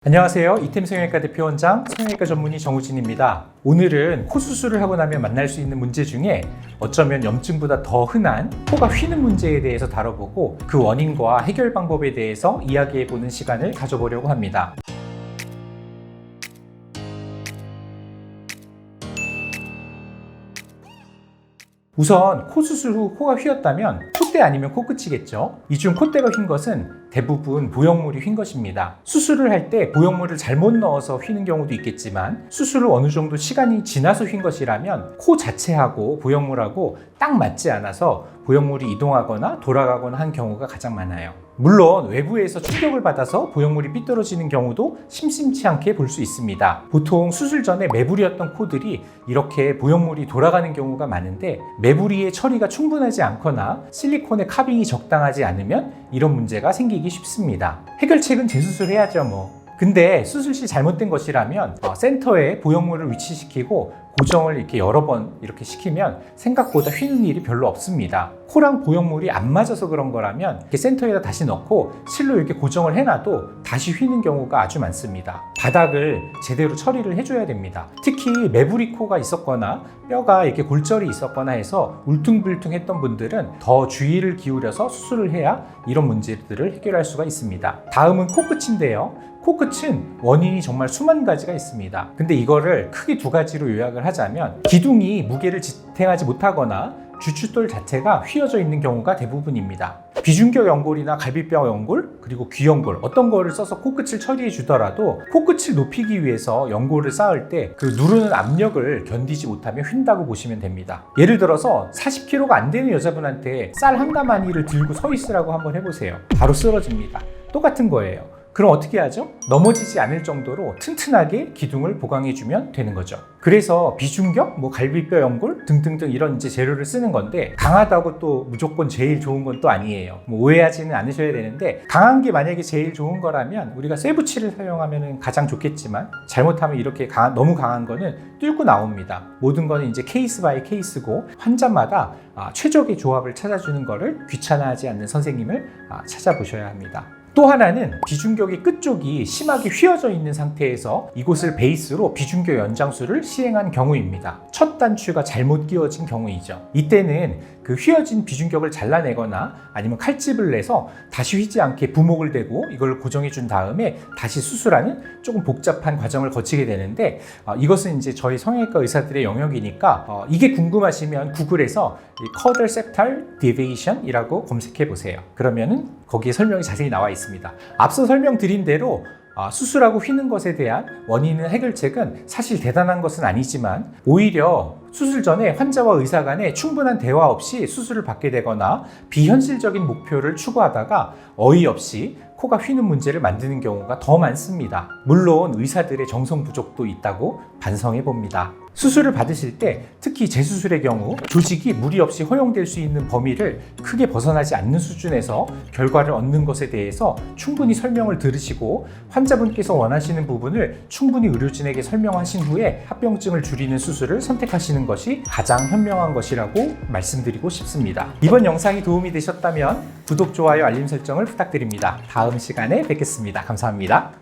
안녕하세요. 이템 성형외과 대표 원장 성형외과 전문의 정우진입니다. 오늘은 코 수술을 하고 나면 만날 수 있는 문제 중에 어쩌면 염증보다 더 흔한 코가 휘는 문제에 대해서 다뤄보고 그 원인과 해결 방법에 대해서 이야기해보는 시간을 가져보려고 합니다. 우선 코 수술 후 코가 휘었다면 콧대 아니면 코끝이겠죠. 이 중 콧대가 휜 것은 대부분 보형물이 휜 것입니다. 수술을 할 때 보형물을 잘못 넣어서 휘는 경우도 있겠지만 수술을 어느 정도 시간이 지나서 휜 것이라면 코 자체하고 보형물하고 딱 맞지 않아서 보형물이 이동하거나 돌아가거나 한 경우가 가장 많아요. 물론 외부에서 충격을 받아서 보형물이 삐뚤어지는 경우도 심심치 않게 볼 수 있습니다. 보통 수술 전에 매부리였던 코들이 이렇게 보형물이 돌아가는 경우가 많은데 매부리의 처리가 충분하지 않거나 실리콘의 카빙이 적당하지 않으면 이런 문제가 생기기 쉽습니다. 해결책은 재수술해야죠 뭐. 근데 수술 시 잘못된 것이라면 센터에 보형물을 위치시키고 고정을 이렇게 여러 번 이렇게 시키면 생각보다 휘는 일이 별로 없습니다. 코랑 보형물이 안 맞아서 그런 거라면 이렇게 센터에다 다시 넣고 실로 이렇게 고정을 해놔도 다시 휘는 경우가 아주 많습니다. 바닥을 제대로 처리를 해줘야 됩니다. 특히 매부리 코가 있었거나 뼈가 이렇게 골절이 있었거나 해서 울퉁불퉁했던 분들은 더 주의를 기울여서 수술을 해야 이런 문제들을 해결할 수가 있습니다. 다음은 코끝인데요. 코끝은 원인이 정말 수만 가지가 있습니다. 근데 이거를 크게 두 가지로 요약을 하자면 기둥이 무게를 지탱하지 못하거나 주춧돌 자체가 휘어져 있는 경우가 대부분입니다. 비중격 연골이나 갈비뼈 연골, 그리고 귀 연골 어떤 거를 써서 코끝을 처리해 주더라도 코끝을 높이기 위해서 연골을 쌓을 때 그 누르는 압력을 견디지 못하면 휜다고 보시면 됩니다. 예를 들어서 40kg가 안 되는 여자분한테 쌀 한 가마니를 들고 서 있으라고 한번 해보세요. 바로 쓰러집니다. 똑같은 거예요. 그럼 어떻게 하죠? 넘어지지 않을 정도로 튼튼하게 기둥을 보강해주면 되는 거죠. 그래서 비중격, 갈비뼈 연골 등등등 이런 재료를 쓰는 건데 강하다고 또 무조건 제일 좋은 건 또 아니에요. 오해하지는 않으셔야 되는데 강한 게 만약에 제일 좋은 거라면 우리가 쇠붙이를 사용하면 가장 좋겠지만 잘못하면 이렇게 너무 강한 거는 뚫고 나옵니다. 모든 거는 이제 케이스 바이 케이스고 환자마다 최적의 조합을 찾아주는 거를 귀찮아하지 않는 선생님을 찾아보셔야 합니다. 또 하나는 비중격의 끝쪽이 심하게 휘어져 있는 상태에서 이곳을 베이스로 비중격 연장술을 시행한 경우입니다. 첫 단추가 잘못 끼워진 경우이죠. 이때는 그 휘어진 비중격을 잘라내거나 아니면 칼집을 내서 다시 휘지 않게 부목을 대고 이걸 고정해 준 다음에 다시 수술하는 조금 복잡한 과정을 거치게 되는데 이것은 이제 저희 성형외과 의사들의 영역이니까 이게 궁금하시면 구글에서 Caudal Septal Deviation 이라고 검색해 보세요. 그러면은 거기에 설명이 자세히 나와 있습니다. 앞서 설명드린 대로 수술하고 휘는 것에 대한 원인은 해결책은 사실 대단한 것은 아니지만 오히려 수술 전에 환자와 의사 간에 충분한 대화 없이 수술을 받게 되거나 비현실적인 목표를 추구하다가 어이없이 코가 휘는 문제를 만드는 경우가 더 많습니다. 물론 의사들의 정성 부족도 있다고 반성해 봅니다. 수술을 받으실 때 특히 재수술의 경우 조직이 무리 없이 허용될 수 있는 범위를 크게 벗어나지 않는 수준에서 결과를 얻는 것에 대해서 충분히 설명을 들으시고 환자분께서 원하시는 부분을 충분히 의료진에게 설명하신 후에 합병증을 줄이는 수술을 선택하시는 것이 가장 현명한 것이라고 말씀드리고 싶습니다. 이번 영상이 도움이 되셨다면 구독, 좋아요, 알림 설정을 부탁드립니다. 다음 시간에 뵙겠습니다. 감사합니다.